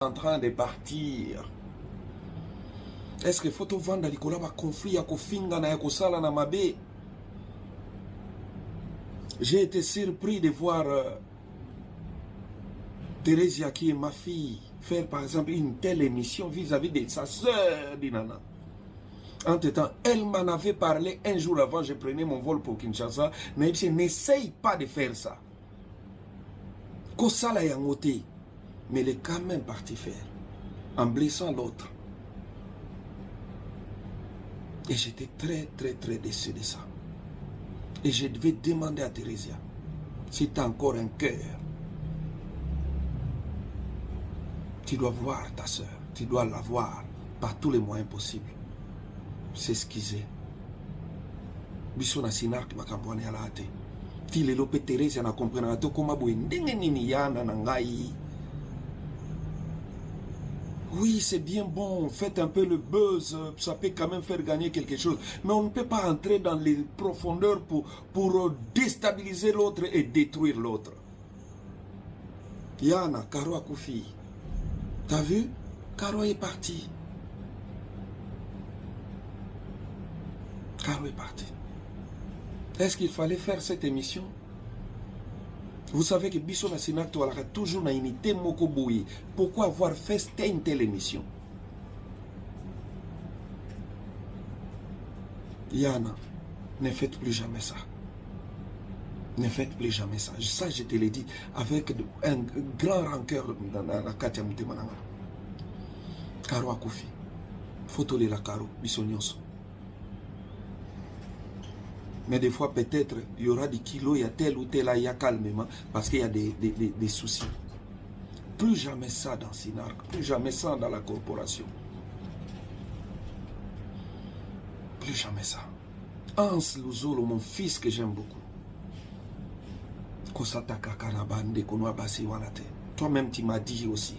en train de partir. Est-ce que faut vendre l'ikola ba conflit ya kofinga na ya kosala na mabe? J'ai été surpris de voir Theresia, qui est ma fille, faire par exemple une telle émission vis-à-vis de sa sœur Dinana. Entre-temps, elle m'en avait parlé un jour avant, je prenais mon vol pour Kinshasa. Mais n'essaye pas de faire ça. Kosala yangote. Mais elle est quand même parti faire, en blessant l'autre. Et j'étais très déçu de ça. Et je devais demander à Theresia, si tu as encore un cœur, tu dois voir ta soeur, tu dois la voir par tous les moyens possibles. S'excuser. Biso na Sinark makambwane ala ate. Ti lelo pe Theresia na comprendre to koma boye ndenge nini yana na ngai. Oui, c'est bien bon, faites un peu le buzz, ça peut quand même faire gagner quelque chose. Mais on ne peut pas entrer dans les profondeurs pour déstabiliser l'autre et détruire l'autre. Yana, Karo a Koufi. T'as vu? Karo est parti. Karo est parti. Est-ce qu'il fallait faire cette émission? Vous savez que Biso Nassinak a toujours une unité Mokoboui. Pourquoi avoir fait une telle émission? Yana, ne faites plus jamais ça. Ne faites plus jamais ça. Ça, je te l'ai dit avec un grand rancœur dans la Katia Moutemananga. Karo Akoufi. Faut la Karo, Biso Nyonso. Mais des fois, peut-être, il y aura des kilos, il y a tel ou tel, il y a calmement, parce qu'il y a des soucis. Plus jamais ça dans Sinark, plus jamais ça dans la corporation. Plus jamais ça. Hans Luzolo, mon fils que j'aime beaucoup. Kosataka Kanabande, Konwabasi Wanate. Toi-même, tu m'as dit aussi.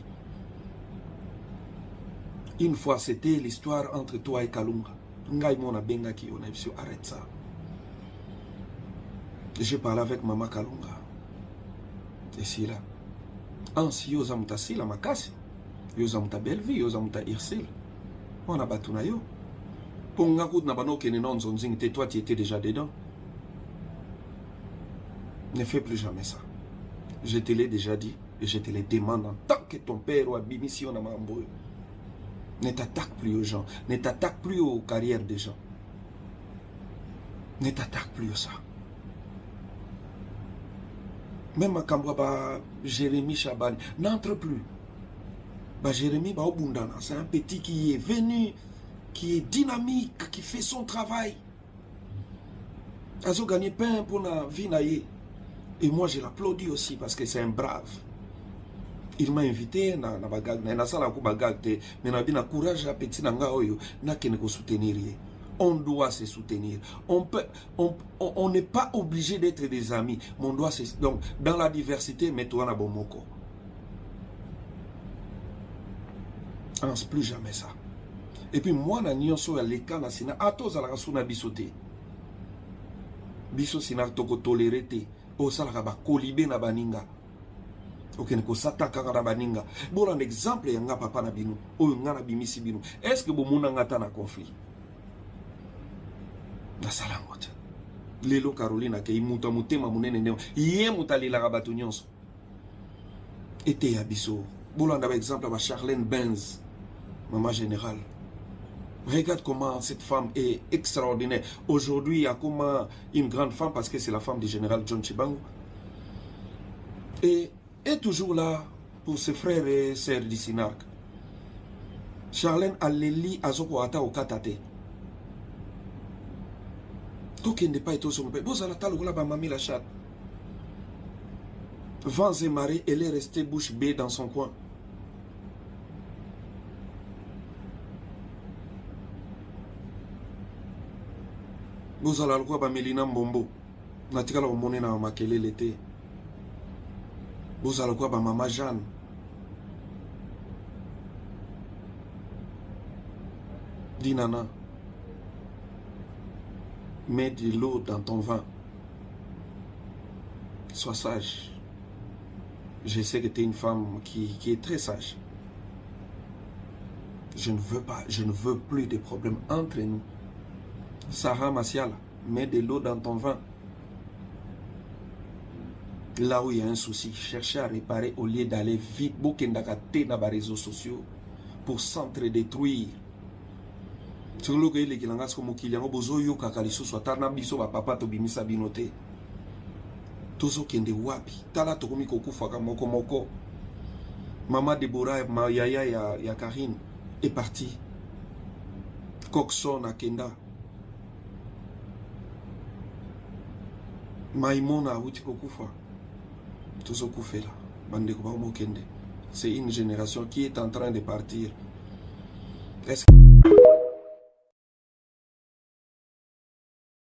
Une fois, c'était l'histoire entre toi et Kalunga. Ngai mona benga ki on a vu, arrête ça. J'ai parlé avec Maman Kalunga. Et c'est là. Ansi yozamuta sila makasi. Yozamuta Belleville, yozamuta Irsil. On a battu na yo. Ponga kout na bano kene non zonzing te, toi tu étais déjà dedans. Ne fais plus jamais ça. Je te l'ai déjà dit et je te le demande en tant que ton père ou abimission na mambo. Ne t'attaque plus aux gens. Ne t'attaque plus aux carrières des gens. Ne t'attaque plus à ça. Même à Kambouaba, Jérémy Chabani, n'entre plus. Bah, Jérémy Baobundana, c'est un petit qui est venu, qui est dynamique, qui fait son travail. Azo gagné pain pour la vie. Et moi, je l'applaudis aussi parce que c'est un brave. Il m'a invité na bagag na sala ko bagag te mais na bina courage à petit nanga oyo na kene ko soutenir. On doit se soutenir. On n'est pas obligé d'être des amis. Mais on doit se, donc, dans la diversité, mets-toi na bomoko. Pense plus jamais ça. Et puis moi, na nyonso ya leka na sina ato za la suna bisote. Biso sina toko toléré te. O sala ba kolibé na baninga. Ok, ne ko sataka na baninga. Bon un exemple yanga papa na binu. O ngana bimisi binu. Est-ce que bo muna ngata na conflit? Na salangote. Lelo Carolina ke imuta mutema munene ndema. Yé mutalila rabatu nyonso. Ete ya biso. Bolanda par exemple à Charlène Benz, maman générale. Regarde comment cette femme est extraordinaire. Aujourd'hui, il y a comment une grande femme parce que c'est la femme du général John Chibangu. Et est toujours là pour ses frères et sœurs du Sinark. Charlène Aleli Azoko Ata Okatate. Toki n'est pas été sur mon père. Vous allez la mamie la chatte. Vents et marées, elle est restée bouche bée dans son coin. Vous allez le Melina Mbombo. Natika la monnaie na makele l'été. Vous allez le Maman Jeanne. Dinana. Mets de l'eau dans ton vin. Sois sage. Je sais que tu es une femme qui est très sage. Je ne veux plus de problèmes entre nous. Sarah Massiala, mets de l'eau dans ton vin. Là où il y a un souci, cherchez à réparer au lieu d'aller vite. Bokendakate dans les réseaux sociaux pour s'entre-détruire. Sur le cas, les gens qui ont dit que kakaliso soit tarnabiso ba papa to bimisa binote. Tozo kende wapi. Tala to komi kokufa moko moko. Maman Deborah, Yaya ya Karine est partie. Coxon à Kenda. Maïmona Outi Kokufa. Tozo Koufela. Bande Koba Mokende. C'est une génération qui est en train de partir. Est-ce que